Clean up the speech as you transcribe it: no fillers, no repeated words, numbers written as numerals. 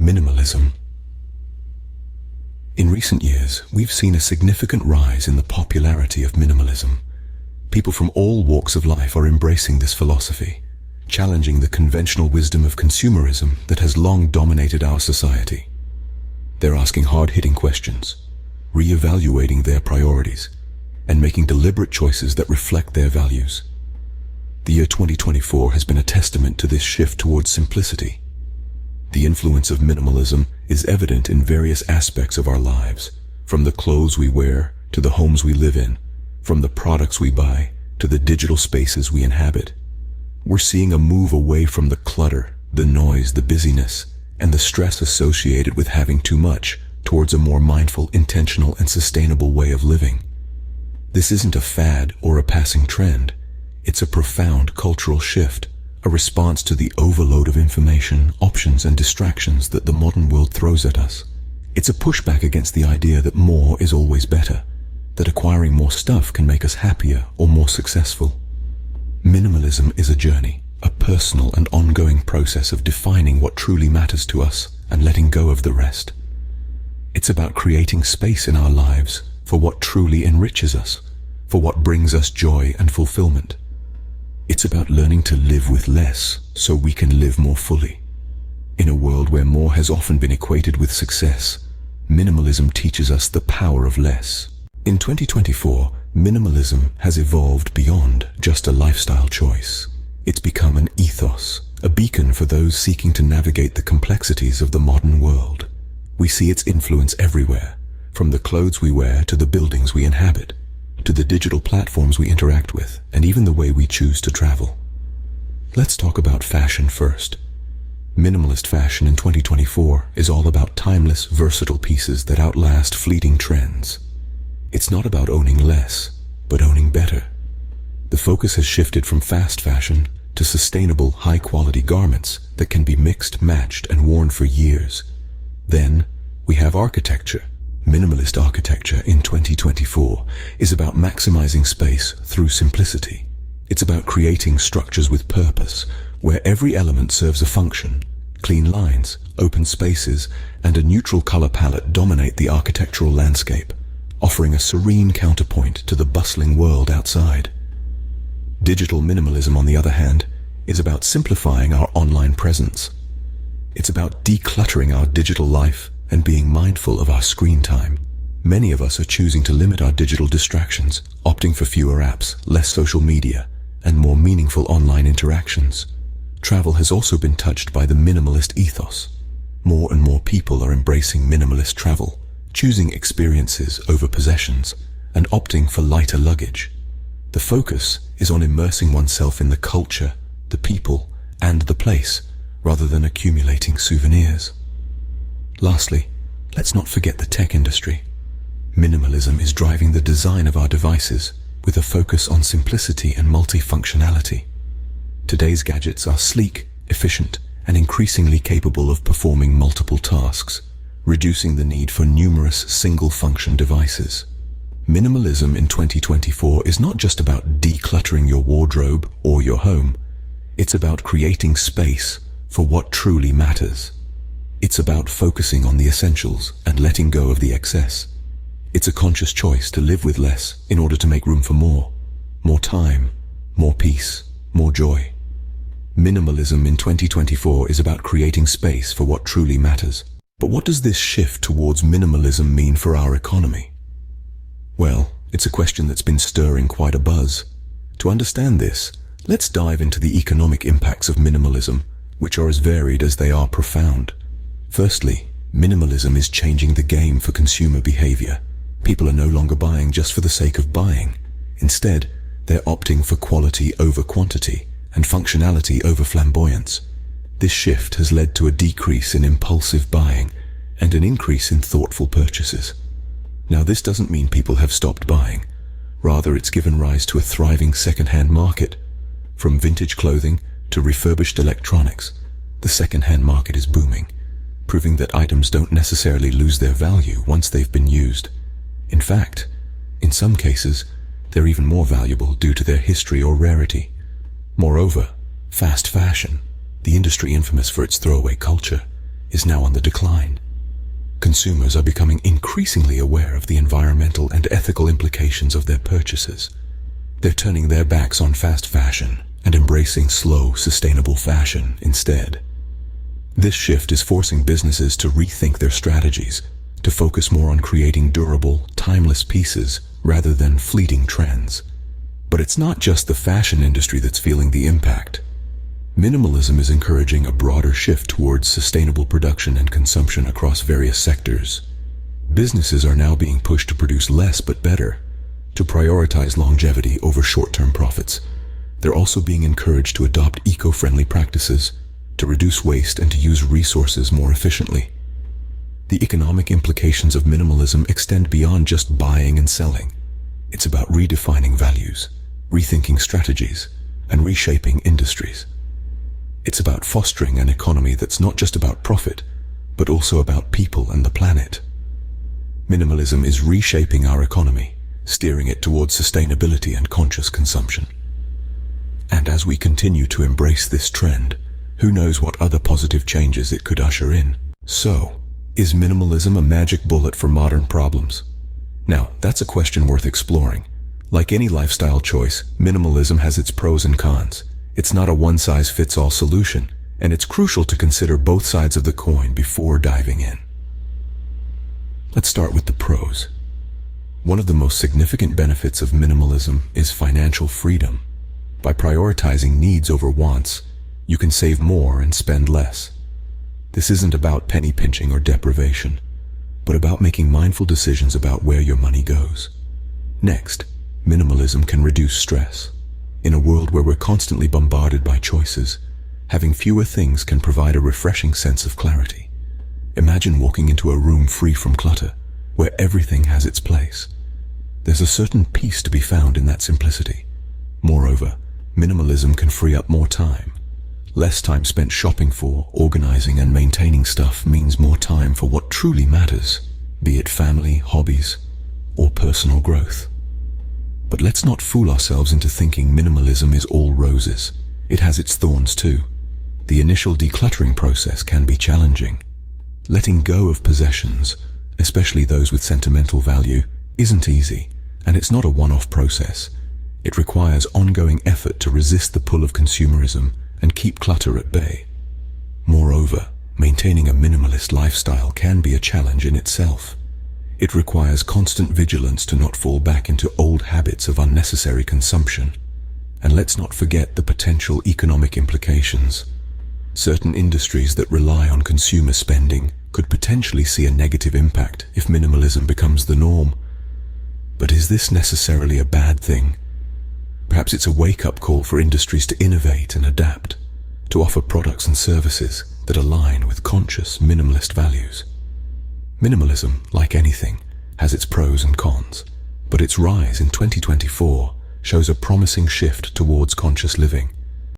Minimalism. In recent years, we've seen a significant rise in the popularity of minimalism. People from all walks of life are embracing this philosophy, challenging the conventional wisdom of consumerism that has long dominated our society. They're asking hard-hitting questions, re-evaluating their priorities, and making deliberate choices that reflect their values. The year 2024 has been a testament to this shift towards simplicity. The influence of minimalism is evident in various aspects of our lives, from the clothes we wear to the homes we live in, from the products we buy to the digital spaces we inhabit. We're seeing a move away from the clutter, the noise, the busyness, and the stress associated with having too much towards a more mindful, intentional, and sustainable way of living. This isn't a fad or a passing trend. It's a profound cultural shift, a response to the overload of information, options, and distractions that the modern world throws at us. It's a pushback against the idea that more is always better, that acquiring more stuff can make us happier or more successful. Minimalism is a journey, a personal and ongoing process of defining what truly matters to us and letting go of the rest. It's about creating space in our lives for what truly enriches us, for what brings us joy and fulfillment. It's about learning to live with less so we can live more fully. In a world where more has often been equated with success, minimalism teaches us the power of less. In 2024, minimalism has evolved beyond just a lifestyle choice. It's become an ethos, a beacon for those seeking to navigate the complexities of the modern world. We see its influence everywhere, from the clothes we wear to the buildings we inhabit, to the digital platforms we interact with, and even the way we choose to travel. Let's talk about fashion first. Minimalist fashion in 2024 is all about timeless, versatile pieces that outlast fleeting trends. It's not about owning less, but owning better. The focus has shifted from fast fashion to sustainable, high-quality garments that can be mixed, matched, and worn for years. Then, we have architecture. Minimalist architecture in 2024 is about maximizing space through simplicity. It's about creating structures with purpose, where every element serves a function. Clean lines, open spaces, and a neutral color palette dominate the architectural landscape, offering a serene counterpoint to the bustling world outside. Digital minimalism, on the other hand, is about simplifying our online presence. It's about decluttering our digital life and being mindful of our screen time. Many of us are choosing to limit our digital distractions, opting for fewer apps, less social media, and more meaningful online interactions. Travel has also been touched by the minimalist ethos. More and more people are embracing minimalist travel, choosing experiences over possessions, and opting for lighter luggage. The focus is on immersing oneself in the culture, the people, and the place, rather than accumulating souvenirs. Lastly, let's not forget the tech industry. Minimalism is driving the design of our devices with a focus on simplicity and multifunctionality. Today's gadgets are sleek, efficient, and increasingly capable of performing multiple tasks, reducing the need for numerous single-function devices. Minimalism in 2024 is not just about decluttering your wardrobe or your home. It's about creating space for what truly matters. It's about focusing on the essentials and letting go of the excess. It's a conscious choice to live with less in order to make room for more time, more peace, more joy. Minimalism in 2024 is about creating space for what truly matters. But what does this shift towards minimalism mean for our economy? Well, it's a question that's been stirring quite a buzz. To understand this, let's dive into the economic impacts of minimalism, which are as varied as they are profound. Firstly, minimalism is changing the game for consumer behavior. People are no longer buying just for the sake of buying. Instead, they're opting for quality over quantity and functionality over flamboyance. This shift has led to a decrease in impulsive buying and an increase in thoughtful purchases. Now, this doesn't mean people have stopped buying. Rather, it's given rise to a thriving second-hand market. From vintage clothing to refurbished electronics, the second-hand market is booming, proving that items don't necessarily lose their value once they've been used. In fact, in some cases, they're even more valuable due to their history or rarity. Moreover, fast fashion, the industry infamous for its throwaway culture, is now on the decline. Consumers are becoming increasingly aware of the environmental and ethical implications of their purchases. They're turning their backs on fast fashion and embracing slow, sustainable fashion instead. This shift is forcing businesses to rethink their strategies, to focus more on creating durable, timeless pieces rather than fleeting trends. But it's not just the fashion industry that's feeling the impact. Minimalism is encouraging a broader shift towards sustainable production and consumption across various sectors. Businesses are now being pushed to produce less but better, to prioritize longevity over short-term profits. They're also being encouraged to adopt eco-friendly practices, to reduce waste and to use resources more efficiently. The economic implications of minimalism extend beyond just buying and selling. It's about redefining values, rethinking strategies, and reshaping industries. It's about fostering an economy that's not just about profit, but also about people and the planet. Minimalism is reshaping our economy, steering it towards sustainability and conscious consumption. And as we continue to embrace this trend, who knows what other positive changes it could usher in. So, is minimalism a magic bullet for modern problems? Now, that's a question worth exploring. Like any lifestyle choice, minimalism has its pros and cons. It's not a one-size-fits-all solution, and it's crucial to consider both sides of the coin before diving in. Let's start with the pros. One of the most significant benefits of minimalism is financial freedom. By prioritizing needs over wants, you can save more and spend less. This isn't about penny pinching or deprivation, but about making mindful decisions about where your money goes. Next, minimalism can reduce stress. In a world where we're constantly bombarded by choices, having fewer things can provide a refreshing sense of clarity. Imagine walking into a room free from clutter, where everything has its place. There's a certain peace to be found in that simplicity. Moreover, minimalism can free up more time. Less time spent shopping for, organizing, and maintaining stuff means more time for what truly matters, be it family, hobbies, or personal growth. But let's not fool ourselves into thinking minimalism is all roses. It has its thorns too. The initial decluttering process can be challenging. Letting go of possessions, especially those with sentimental value, isn't easy, and it's not a one-off process. It requires ongoing effort to resist the pull of consumerism and keep clutter at bay. Moreover, maintaining a minimalist lifestyle can be a challenge in itself. It requires constant vigilance to not fall back into old habits of unnecessary consumption. And let's not forget the potential economic implications. Certain industries that rely on consumer spending could potentially see a negative impact if minimalism becomes the norm. But is this necessarily a bad thing? Perhaps it's a wake-up call for industries to innovate and adapt, to offer products and services that align with conscious, minimalist values. Minimalism, like anything, has its pros and cons, but its rise in 2024 shows a promising shift towards conscious living.